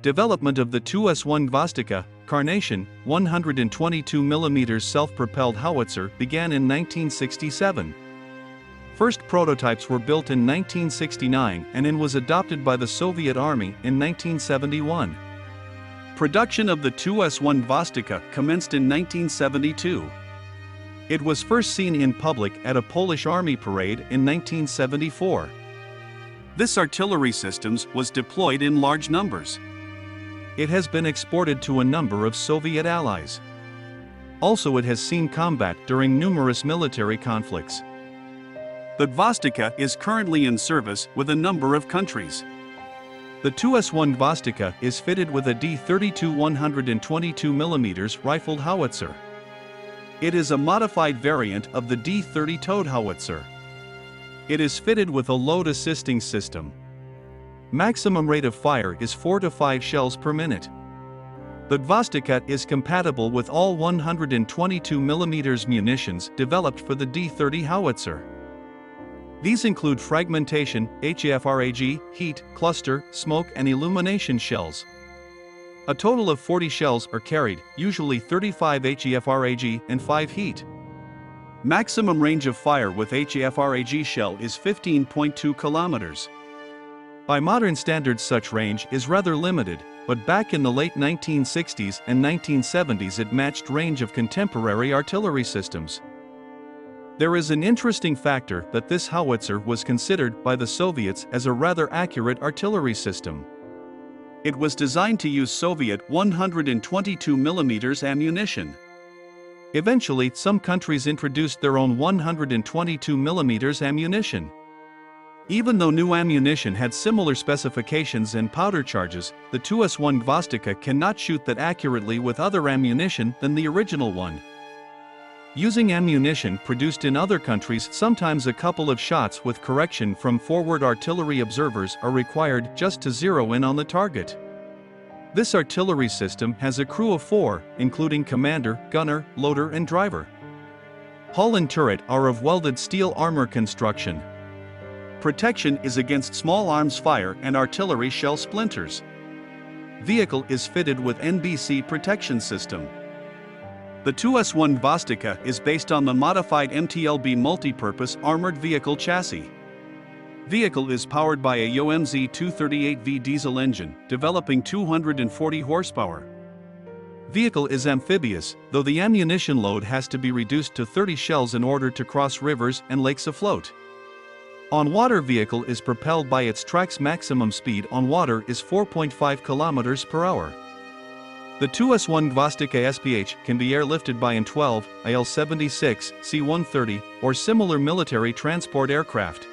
Development of the Tu-S1 Gvosdika, Carnation, 122mm self-propelled howitzer began in 1967. First prototypes were built in 1969 and was adopted by the Soviet Army in 1971. Production of the Tu-S1 Gvosdika commenced in 1972. It was first seen in public at a Polish army parade in 1974. This artillery system was deployed in large numbers. It has been exported to a number of Soviet allies. Also, it has seen combat during numerous military conflicts. The Gvosdika is currently in service with a number of countries. The Tu-S1 Gvosdika is fitted with a D-32 122mm rifled howitzer. It is a modified variant of the D-30 towed howitzer. It is fitted with a load assisting system. Maximum rate of fire is 4 to 5 shells per minute. The Gvosdika is compatible with all 122mm munitions developed for the D-30 howitzer. These include fragmentation, HEFRAG, heat, cluster, smoke and illumination shells. A total of 40 shells are carried, usually 35 HEFRAG and 5 heat. Maximum range of fire with HEFRAG shell is 15.2 kilometers. By modern standards, such range is rather limited, but back in the late 1960s and 1970s it matched range of contemporary artillery systems. There is an interesting factor that this howitzer was considered by the Soviets as a rather accurate artillery system. It was designed to use Soviet 122mm ammunition. Eventually, some countries introduced their own 122mm ammunition. Even though new ammunition had similar specifications and powder charges, the Tu-S1 Gvosdika cannot shoot that accurately with other ammunition than the original one. Using ammunition produced in other countries, sometimes a couple of shots with correction from forward artillery observers are required just to zero in on the target. This artillery system has a crew of 4, including commander, gunner, loader and driver. Hull and turret are of welded steel armor construction. Protection is against small arms fire and artillery shell splinters. Vehicle is fitted with NBC protection system. The Tu-S1 Gvosdika is based on the modified MTLB multi-purpose armored vehicle chassis. Vehicle is powered by a YOMZ 238V diesel engine, developing 240 horsepower. Vehicle is amphibious, though the ammunition load has to be reduced to 30 shells in order to cross rivers and lakes afloat. On water, vehicle is propelled by its track's maximum speed on water is 4.5 kilometers per hour. The Tu-S1 Gvosdika SPH can be airlifted by An-12, IL-76, C-130, or similar military transport aircraft.